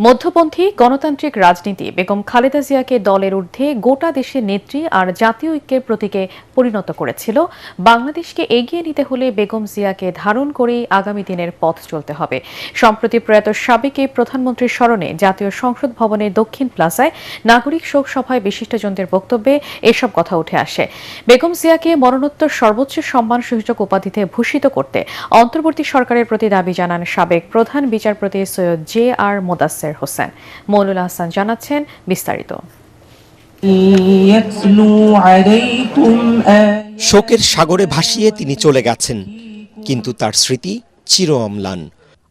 মধ্যপন্থী গণতান্ত্রিক রাজনীতি বেগম খালেদা জিয়াকে দলের ঊর্ধ্বে গোটা দেশের নেত্রী আর জাতীয় ঐক্যের প্রতীকে পরিণত করেছিল। বাংলাদেশকে এগিয়ে নিতে হলে বেগম জিয়াকে ধারণ করেই আগামী দিনের পথ চলতে হবে। সম্প্রতি প্রয়াত সাবেক এই প্রধানমন্ত্রীর স্মরণে জাতীয় সংসদ ভবনের দক্ষিণ প্লাজায় নাগরিক শোক সভায় বিশিষ্টজনদের বক্তব্যে এসব কথা উঠে আসে। বেগম জিয়াকে মরণোত্তর সর্বোচ্চ সম্মানসূচক উপাধিতে ভূষিত করতে অন্তর্বর্তী সরকারের প্রতি দাবি জানান সাবেক প্রধান বিচারপতি সৈয়দ JR মোদাচ্ছের হোসেন। মৌলুল হাসান জানাচ্ছেন বিস্তারিত। শোকের সাগরে ভাসিয়ে তিনি চলে গেছেন, কিন্তু তার স্মৃতি চির অম্লান।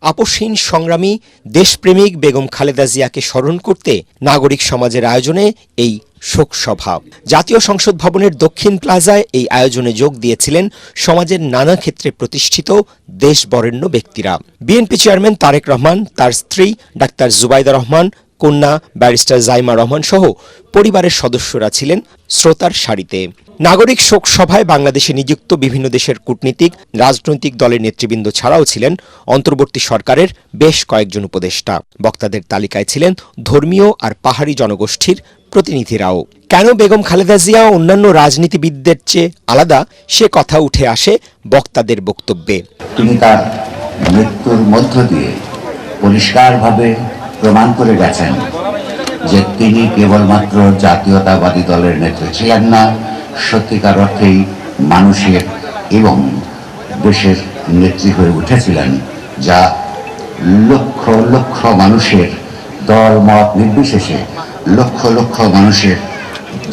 আপসহীন সংগ্রামী দেশপ্রেমিক বেগম খালেদা জিয়াকে স্মরণ করতে নাগরিক সমাজের আয়োজনে এই শোক সভা। জাতীয় সংসদ ভবনের দক্ষিণ প্লাজায় এই আয়োজনে যোগ দিয়েছিলেন সমাজের নানা ক্ষেত্রে প্রতিষ্ঠিত দেশবরেণ্য ব্যক্তিরা। বিএনপি চেয়ারম্যান তারেক রহমান, তার স্ত্রী ডাক্তার জুবাইদা রহমান, কন্যা ব্যারিস্টার জাইমা রহমান সহ পরিবারের সদস্যরা ছিলেন শ্রোতার সারিতে। নাগরিক শোক সভায় বাংলাদেশে নিযুক্ত বিভিন্ন দেশের কূটনীতিক, রাজনৈতিক দলের নেতৃবৃন্দ ছাড়াও ছিলেন অন্তর্বর্তী সরকারের বেশ কয়েকজন উপদেষ্টা। বক্তাদের তালিকায় ছিলেন ধর্মীয় আর পাহাড়ি জনগোষ্ঠীর প্রতিনিধিরাও। কেন বেগম খালেদা জিয়া অন্যান্য রাজনীতিবিদদের চেয়ে আলাদা, সে কথা উঠে আসে বক্তাদের বক্তব্যে। তিনি তার মৃত্যুর মধ্য দিয়ে পরিষ্কারভাবে প্রমাণ করে গেছেন যে তিনি কেবলমাত্র জাতীয়তাবাদী দলের নেত্রী ছিলেন না, সত্যিকার অর্থেই মানুষের এবং দেশের নেত্রী হয়ে উঠেছিলেন, যা লক্ষ লক্ষ মানুষের দল মত নির্বিশেষে লক্ষ লক্ষ মানুষের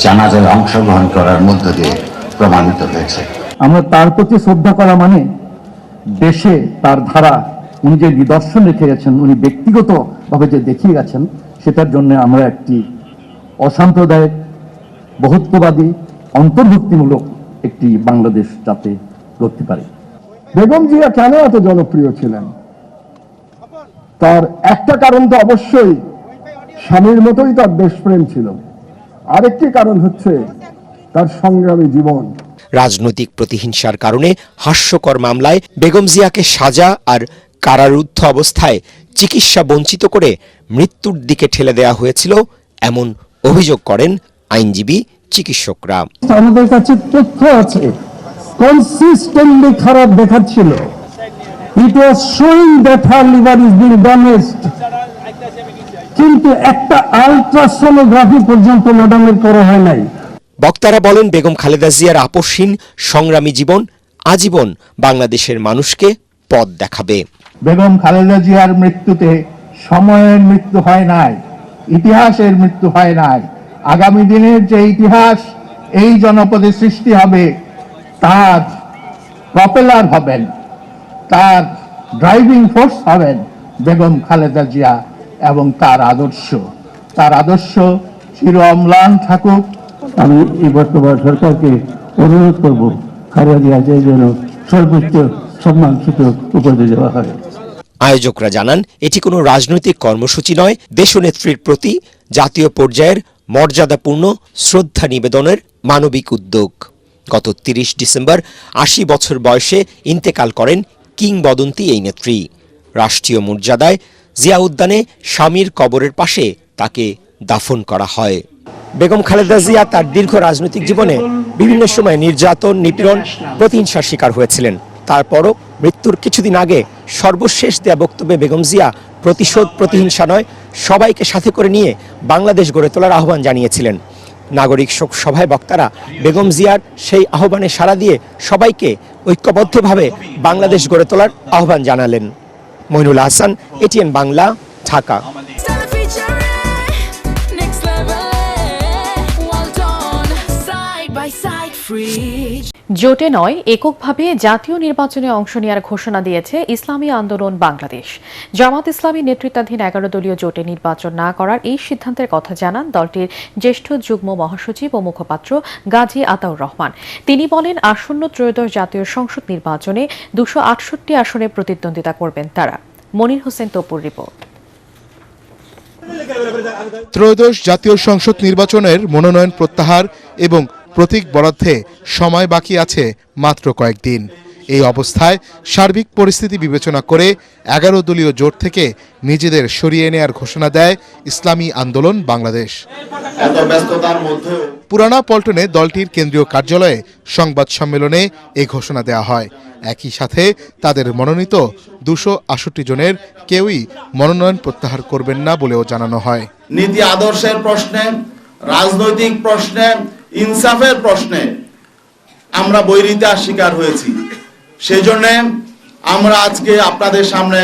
জানাজায় অংশগ্রহণ করার মধ্য দিয়ে প্রমাণিত হয়েছে। আমরা তার প্রতি শ্রদ্ধা করা মানে দেশে তার ধারা, উনি যে নিদর্শন রেখে গেছেন, উনি ব্যক্তিগতভাবে যে দেখিয়ে গেছেন, সেটার জন্য আমরা একটি অসাম্প্রদায়িক, বহুত্ববাদী, অন্তর্ভুক্তিমূলক একটি বাংলাদেশ যাতে করতে পারে। বেগম জিয়া কেন এত জনপ্রিয় ছিলেন? তার একটা কারণ তো অবশ্যই স্বামীর মতোই তার দেশপ্রেম ছিল, আরেকটি কারণ হচ্ছে তার সংগ্রামী জীবন। রাজনৈতিক প্রতিহিংসার কারণে হাস্যকর মামলায় বেগম জিয়াকে সাজা আর কারারুদ্ধ অবস্থায় চিকিৎসা বঞ্চিত করে মৃত্যুর দিকে ঠেলে দেওয়া হয়েছিল, এমন অভিযোগ করেন আইনজীবী, চিকিৎসকরা। আমাদের কাছে তথ্য আছে, কনসিস্টেন্টলি খারাপ দেখাচ্ছিল। It was showing that her liver is being damaged, কিন্তু একটা আলট্রাসোনোগ্রাফি পর্যন্ত ম্যাডামের করা হয় নাই। বক্তারা বলেন, বেগম খালেদা জিয়ার আপসহীন সংগ্রামী জীবন আজীবন বাংলাদেশের মানুষকে পথ দেখাবে। বেগম খালেদা জিয়ার মৃত্যুতে সময়ের মৃত্যু হয় নাই, ইতিহাসের মৃত্যু হয় নাই। আগামী দিনের যে ইতিহাস এই জনপদে সৃষ্টি হবে, তার প্রপেলার হবেন, তার ড্রাইভিং ফোর্স হবেন বেগম খালেদা জিয়া এবং তার আদর্শ চির অম্লান থাকুক। আমি এই বর্তমান সরকারকে অনুরোধ করব, খালেদা জিয়াকে যেন সর্বোচ্চ সম্মানসূচক উপাধি দেওয়া হয়। আয়োজকরা জানান, এটি কোনো রাজনৈতিক কর্মসূচি নয়, দেশনেত্রীর প্রতি জাতীয় পর্যায়ের মর্যাদাপূর্ণ শ্রদ্ধা নিবেদনের মানবিক উদ্যোগ। গত 30 ডিসেম্বর 80 বছর বয়সে ইন্তেকাল করেন কিংবদন্তি এই নেত্রী। রাষ্ট্রীয় মর্যাদায় জিয়া উদ্যানে স্বামীর কবরের পাশে তাকে দাফন করা হয়। বেগম খালেদা জিয়া তার দীর্ঘ রাজনৈতিক জীবনে বিভিন্ন সময় নির্যাতন, নিপীড়ন, প্রতিহিংসার শিকার হয়েছিলেন। তারপরও মৃত্যুর কিছুদিন আগে সর্বশেষ দেয়া বক্তব্যে বেগম জিয়া প্রতিশোধ, প্রতিহিংসা নয়, সবাইকে সাথে করে নিয়ে বাংলাদেশ গড়ে তোলার আহ্বান জানিয়েছিলেন। নাগরিক শোক সভায় বক্তারা বেগম জিয়ার সেই আহ্বানে সাড়া দিয়ে সবাইকে ঐক্যবদ্ধভাবে বাংলাদেশ গড়ে তোলার আহ্বান জানালেন। মইনুল হাসান, ATN বাংলা, ঢাকা। জোটে নয়, এককভাবে জাতীয় নির্বাচনে অংশ নেওয়ার ঘোষণা দিয়েছে ইসলামী আন্দোলন বাংলাদেশ। জামাত ইসলামী নেতৃত্বাধীন 11 দলীয় জোটে নির্বাচন না করার এই সিদ্ধান্তের কথা জানান দলটির জ্যেষ্ঠ যুগ্ম মহাসচিব ও মুখপাত্র গাজী আতাউর রহমান। তিনি বলেন, আসন্ন ত্রয়োদশ জাতীয় সংসদ নির্বাচনে 268 আসনে প্রতিদ্বন্দ্বিতা করবেন তারা। মনির হোসেন তপুর রিপোর্ট। ত্রয়োদশ জাতীয় সংসদ নির্বাচনের মনোনয়ন প্রত্যাহার এবং প্রতীক বরাদ্দে সময় বাকি আছে মাত্র কয়েকদিন। এই অবস্থায় সার্বিক পরিস্থিতি বিবেচনা করে 11 দলীয় জোট থেকে নিজেদের সরিয়ে নেয়ার ঘোষণা দেয় ইসলামী আন্দোলন বাংলাদেশ। পুরানা পল্টনে দলটির কেন্দ্রীয় কার্যালয়ে সংবাদ সম্মেলনে এই ঘোষণা দেওয়া হয়। একই সাথে তাদের মনোনীত 268 জনের কেউই মনোনয়ন প্রত্যাহার করবেন না বলেও জানানো হয়। নীতি আদর্শের প্রশ্নে, রাজনৈতিক প্রশ্নে, ইনসাফের প্রশ্নে আমরা বৈরিতার শিকার হয়েছি। সেই জন্য আমরা আজকে আপনাদের সামনে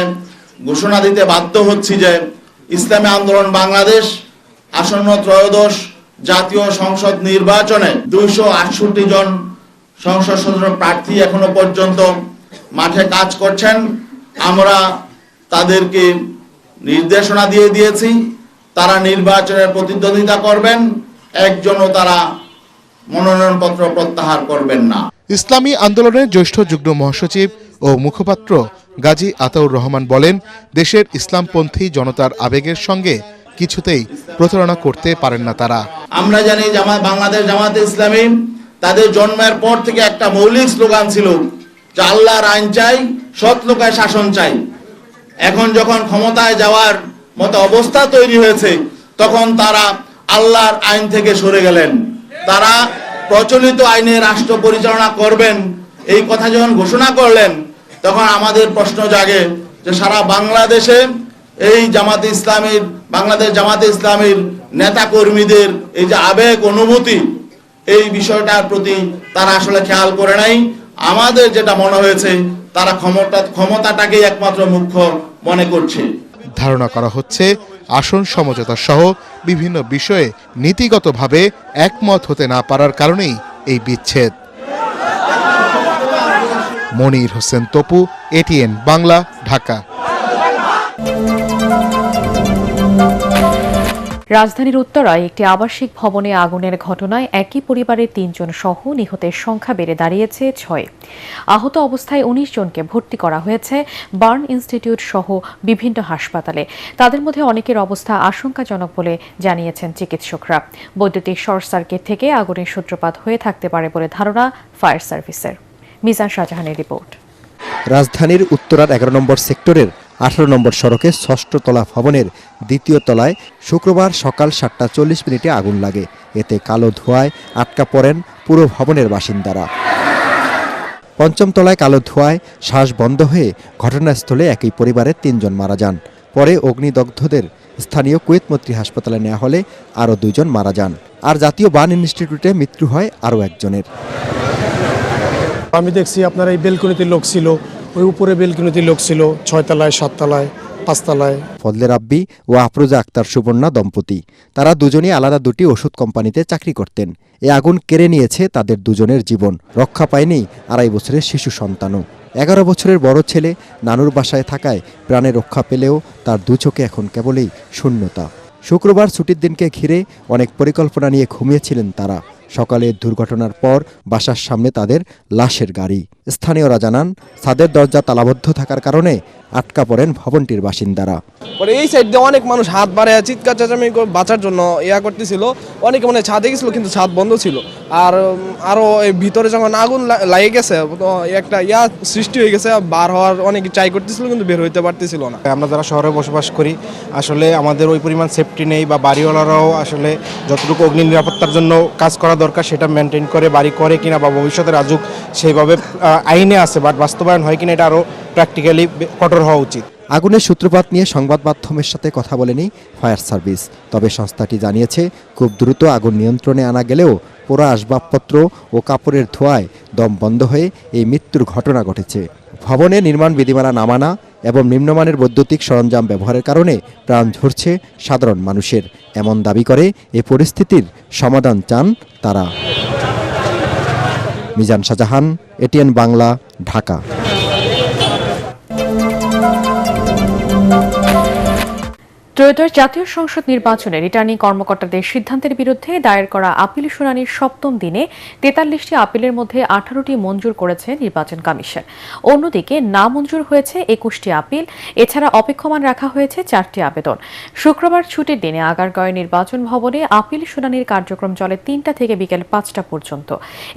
ঘোষণা দিতে বাধ্য হচ্ছি যে ইসলামী আন্দোলন বাংলাদেশ আসন্ন ত্রয়োদশ জাতীয় সংসদ নির্বাচনে 268 জন সংসদ সদস্য প্রার্থী এখনো পর্যন্ত মাঠে কাজ করছেন। আমরা তাদেরকে নির্দেশনা দিয়ে দিয়েছি, তারা নির্বাচনের প্রতিদ্বন্দ্বিতা করবেন, একজনও তারা মনোনয়নপত্র প্রত্যাহার করবেন না। ইসলামী আন্দোলনের জ্যেষ্ঠ যুগ্ম মহাসচিব ও মুখপাত্র গাজী আতাউর রহমান বলেন, দেশের ইসলামপন্থী জনতার আবেগের সঙ্গে কিছুতেই প্রতারণা করতে পারেন না তারা। আমরা জানি বাংলাদেশ জামাতে ইসলামী তাদের জন্মের পর থেকে একটা মৌলিক স্লোগান ছিল যে আল্লাহর আইন চাই, সৎ লোকের শাসন চাই। এখন যখন ক্ষমতায় যাওয়ার মতো অবস্থা তৈরি হয়েছে, তখন তারা আল্লাহর আইন থেকে সরে গেলেন। তারা প্রচলিত আইনে রাষ্ট্র পরিচালনা করবেন এই কথা যখন ঘোষণা করলেন, তখন আমাদের প্রশ্ন জাগে যে সারা বাংলাদেশে এই বাংলাদেশ জামাতে ইসলামীর নেতা কর্মীদের এই যে আবেগ অনুভূতি, এই বিষয়টার প্রতি তারা আসলে খেয়াল করে নাই। আমাদের যেটা মনে হয়েছে, তারা ক্ষমতাটাকেই একমাত্র মুখ্য মনে করছে। ধারণা করা হচ্ছে আসন সমঝোতা সহ বিভিন্ন বিষয়ে নীতিগতভাবে একমত হতে না পারার কারণেই এই বিচ্ছেদ। মনির হোসেন তপু, এটিএন বাংলা, ঢাকা। রাজধানীর উত্তরায় একটি আবাসিক ভবনে আগুনের ঘটনায় একই পরিবারের 3 জন সহ নিহতের সংখ্যা বেড়ে দাঁড়িয়েছে 6। আহত অবস্থায় 19 জনকে ভর্তি করা হয়েছে বার্ন ইনস্টিটিউট সহ বিভিন্ন হাসপাতালে। তাদের মধ্যে অনেকের অবস্থা আশঙ্কাজনক বলে জানিয়েছেন চিকিৎসকরা। বৈদ্যুতিক শর্ট সার্কিট থেকে আগুনের সূত্রপাত হয়ে থাকতে পারে বলে ধারণা ফায়ার সার্ভিসের। মিজান শাহজাহানের রিপোর্ট। রাজধানীর উত্তরার 11 নম্বর সেক্টরের 18 নম্বর সড়কে 6ষ্ঠ তলা ভবনের 2য় তলায় শুক্রবার সকাল 7টা 40 আগুন লাগে। এতে কালো ধোঁয়ায় আটকা পড়েন পুরো ভবনের বাসিন্দারা। 5ম তলায় কালো ধোঁয়ায় শ্বাস বন্ধ হয়ে ঘটনাস্থলে একই পরিবারের 3 জন মারা যান। পরে অগ্নিদগ্ধদের স্থানীয় কুয়েতমৈত্রী হাসপাতালে নেওয়া হলে আরও 2 জন মারা যান। আর জাতীয় বার্ন ইনস্টিটিউটে মৃত্যু হয় আরও একজনের। আমি দেখছি আপনার এই বেলকনিতে লোক ছিল, ওই উপরে বেলকনিতে লোক ছিল, 6 তলায়, 7 তলায়, 5 তলায়। ফজলে রাব্বি ও আফরোজা আক্তার সুবর্ণা দম্পতি, তারা দুজনই আলাদা 2টি ওষুধ কোম্পানিতে চাকরি করতেন। এ আগুন কেড়ে নিয়েছে তাদের দুজনের জীবন। রক্ষা পায়নি 2.5 বছরের শিশু সন্তানও। 11 বছরের বড় ছেলে নানুর বাসায় থাকায় প্রাণে রক্ষা পেলেও তার 2 চোখে এখন কেবলই শূন্যতা। শুক্রবার ছুটির দিনকে ঘিরে অনেক পরিকল্পনা নিয়ে ঘুমিয়েছিলেন তারা। সকালে দুর্ঘটনার পর বাসার সামনে তাদের লাশের গাড়ি। স্থানীয়রা জানান, ছাদের দরজা তালাবদ্ধ থাকার কারণে আটকা পড়েন ভবনটির বাসিন্দারা। পরে এই সাইড দিয়ে অনেক মানুষ হাত বাড়ায় চিৎকার চেঁচামেচি বাঁচার জন্য করতেছিল। অনেকে মানে ছাদে গেছিল, কিন্তু ছাদ বন্ধ ছিল। আর আরও এই ভিতরে যখন আগুন লাগে গেছে, একটা সৃষ্টি হয়ে গেছে, বার হওয়ার অনেকে ট্রাই করতেছিল, কিন্তু বের হইতে পারতেছিল না। আমরা যারা শহরে বসবাস করি, আসলে আমাদের ওই পরিমাণ সেফটি নেই, বা বাড়িওয়ালারাও আসলে যতটুকু অগ্নি নিরাপত্তার জন্য কাজ করা দরকার সেটা মেনটেন করে বাড়ি করে কিনা, বা ভবিষ্যতে রাজুক সেইভাবে আইনে আছে, বাট বাস্তবায়ন হয় কিনা এটা আরও প্র্যাকটিক্যালি কঠোর হওয়া উচিত। আগুনের সূত্রপাত নিয়ে সংবাদ মাধ্যমের সাথে কথা বলেনি ফায়ার সার্ভিস। তবে সংস্থাটি জানিয়েছে, খুব দ্রুত আগুন নিয়ন্ত্রণে আনা গেলেও পোড়া আসবাবপত্র ও কাপড়ের ধোঁয়ায় দম বন্ধ হয়ে এই মৃত্যুর ঘটনা ঘটেছে। ভবনে নির্মাণ বিধিমালা না মানা এবং নিম্নমানের বৈদ্যুতিক সরঞ্জাম ব্যবহারের কারণে প্রাণ ঝরছে সাধারণ মানুষের, এমন দাবি করে এই পরিস্থিতির সমাধান চান তারা। মিজান শাহজাহান, এটিএন বাংলা, ঢাকা। ত্রয়োদশ জাতীয় সংসদ নির্বাচনে রিটার্নিং কর্মকর্তাদের সিদ্ধান্তের বিরুদ্ধে দায়ের করা আপিল শুনানির সপ্তম দিনে ৪৩টি আপিলের মধ্যে 18টি মঞ্জুর করেছে নির্বাচন কমিশন। অন্যদিকে না মঞ্জুর হয়েছে 21টি আপিল। এছাড়া অপেক্ষমান রাখা হয়েছে 4টি আবেদন। শুক্রবার ছুটির দিনে আগারগাঁওয়ের নির্বাচন ভবনে আপিল শুনানির কার্যক্রম চলে 3টা থেকে বিকেল 5টা পর্যন্ত।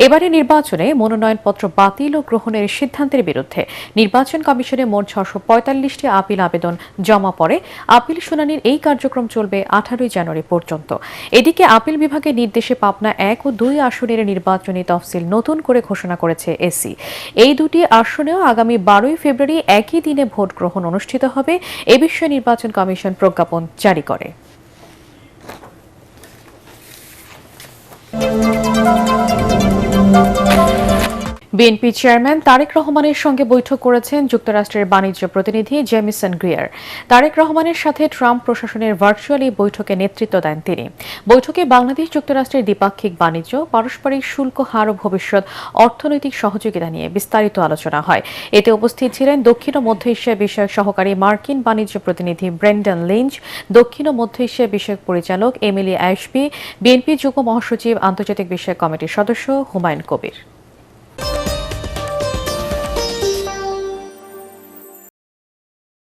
এবারে নির্বাচনে মনোনয়নপত্র বাতিল ও গ্রহণের সিদ্ধান্তের বিরুদ্ধে নির্বাচন কমিশনে মোট 645টি আপিল আবেদন জমা পড়ে। আপিল শুনানির এই কার্যক্রম চলবে 18 জানুয়ারি পর্যন্ত। এদিকে আপিল বিভাগের নির্দেশে পাবনা 1 ও 2 আসনের নির্বাচনী তফসিল নতুন করে ঘোষণা করেছে এসি। এই দুটি আসনেও আগামী 12 ফেব্রুয়ারি একই দিনে ভোট গ্রহণ অনুষ্ঠিত হবে। এ বিষয়ে নির্বাচন কমিশন প্রজ্ঞাপন জারি করে। বিএনপি চেয়ারম্যান তারেক রহমানের সঙ্গে বৈঠক করেছেন যুক্তরাষ্ট্রের বাণিজ্য প্রতিনিধি জেমিসন গ্রিয়ার। তারেক রহমানের সাথে ট্রাম্প প্রশাসনের ভার্চুয়াল এই বৈঠকে নেতৃত্ব দেন তিনি। বৈঠকে বাংলাদেশ যুক্তরাষ্ট্রের দ্বিপাক্ষিক বাণিজ্য, পারস্পরিক শুল্ক হার ও ভবিষ্যৎ অর্থনৈতিক সহযোগিতা নিয়ে বিস্তারিত আলোচনা হয়। এতে উপস্থিত ছিলেন দক্ষিণ ও মধ্য এশিয়া বিষয়ক সহকারী মার্কিন বাণিজ্য প্রতিনিধি ব্রেন্ডন লিঞ্চ, দক্ষিণ ও মধ্য এশিয়া বিষয়ক পরিচালক এমিলি অ্যাশবি, বিএনপি যুগ্ম মহাসচিব আন্তর্জাতিক বিষয়ক কমিটির সদস্য হুমায়ুন কবির।